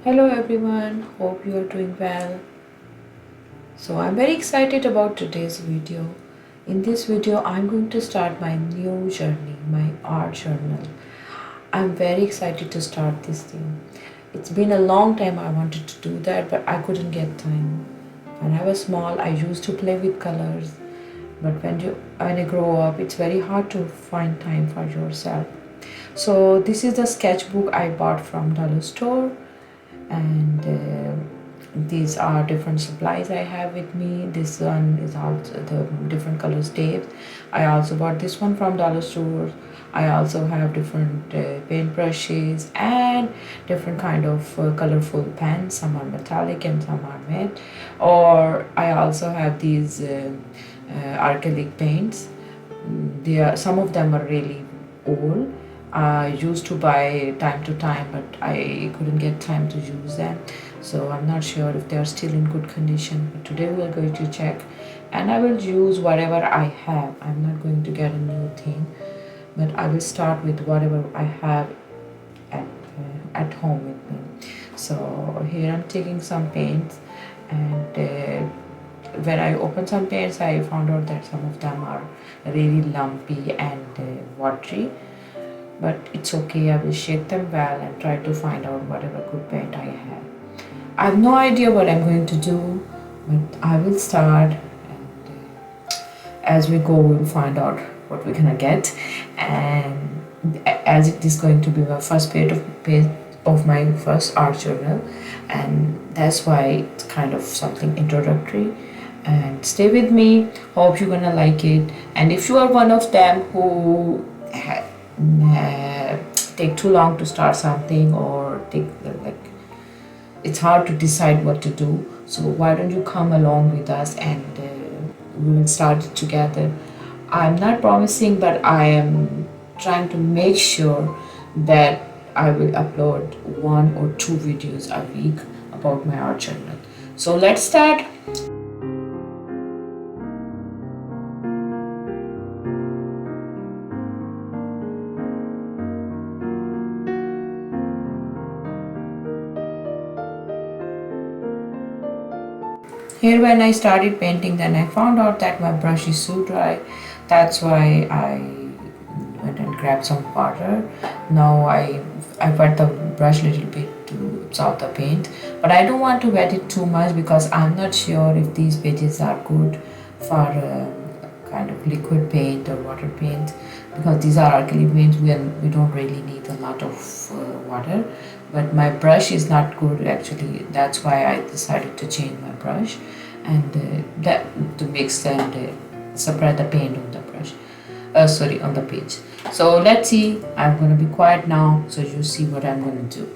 Hello everyone, hope you are doing well. So I'm very excited about today's video. In this video, I'm going to start my new journey, my art journal. I'm very excited to start this thing. It's been a long time I wanted to do that, but I couldn't get time. When I was small, I used to play with colors, but when I grow up, it's very hard to find time for yourself. So this is the sketchbook I bought from dollar store, and these are different supplies I have with me. This one is also the different colors tapes. I also bought this one from dollar store. I also have different paint brushes and different kind of colorful pens. Some are metallic and some are matte. Or I also have these acrylic paints. Some of them are really old. I used to buy time to time, but I couldn't get time to use them. So I'm not sure if they are still in good condition. But today we are going to check, and I will use whatever I have. I'm not going to get a new thing, but I will start with whatever I have at home with me. So here I'm taking some paints, and when I opened some paints, I found out that some of them are really lumpy and watery, but it's okay. I will shake them well and try to find out whatever good paint I have. I have no idea what I'm going to do, but I will start, and as we go we'll find out what we're gonna get. And as it is going to be my first page of my first art journal, and that's why it's kind of something introductory. And stay with me, hope you're gonna like it. And if you are one of them who take too long to start something, or take like it's hard to decide what to do, so why don't you come along with us, and we will start it together. I'm not promising, but I am trying to make sure that I will upload 1 or 2 videos a week about my art journal. So let's start. Here when I started painting, then I found out that my brush is so dry. That's why I went and grabbed some water. Now I wet the brush a little bit to absorb the paint, but I don't want to wet it too much because I'm not sure if these pages are good for kind of liquid paint or water paint, because these are acrylic paints. We don't really need a lot of water, but my brush is not good actually. That's why I decided to change my brush, and that to mix and separate the paint on the brush. Sorry, on the page. So let's see. I'm gonna be quiet now, so you see what I'm gonna do.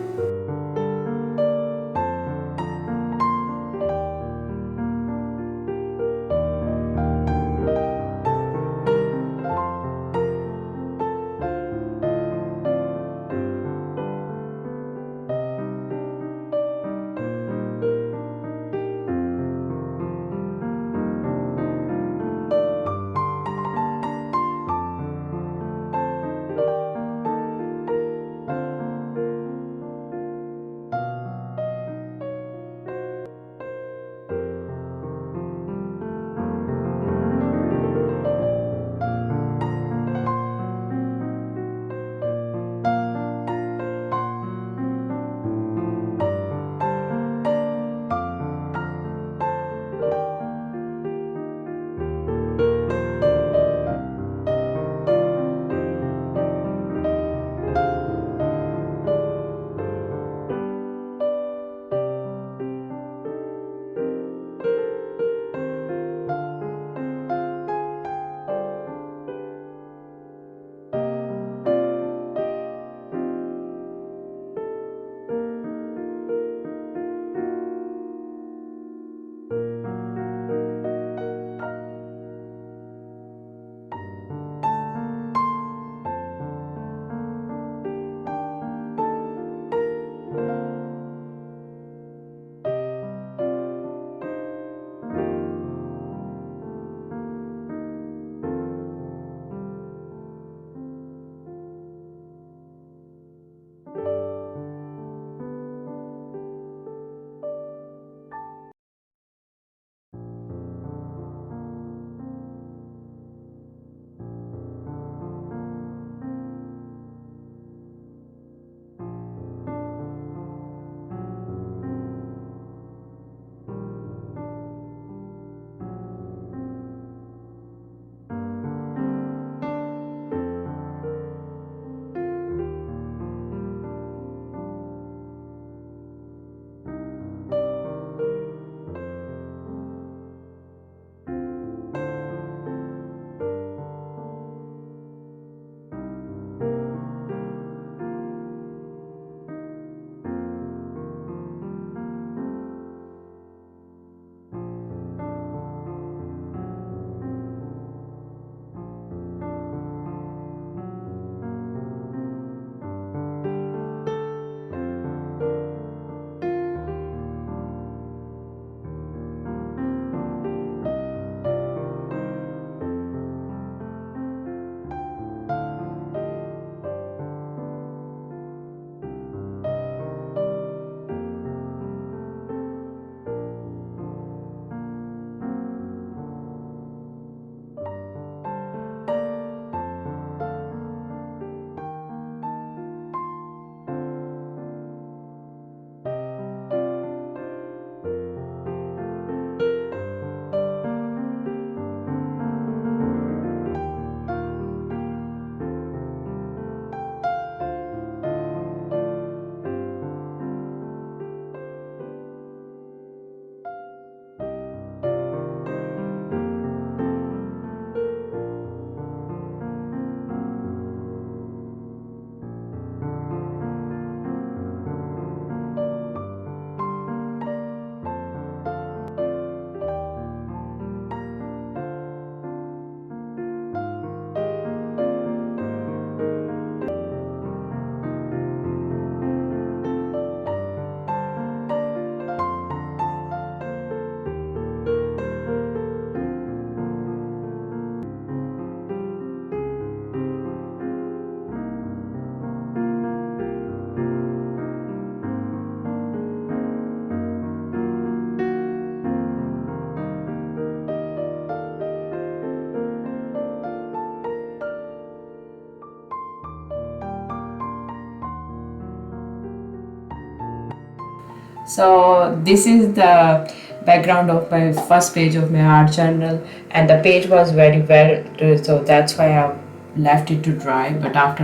So this is the background of my first page of my art journal, and the page was very wet, so that's why I left it to dry. But after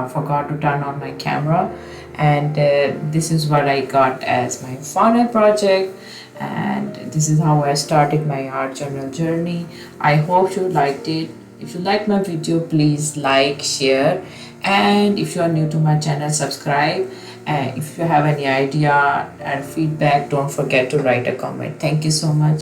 forgot to turn on my camera, and this is what I got as my final project. And this is how I started my art journal journey. I hope you liked it. If you like my video, please like, share, and if you are new to my channel, subscribe. And if you have any idea and feedback, don't forget to write a comment. Thank you so much.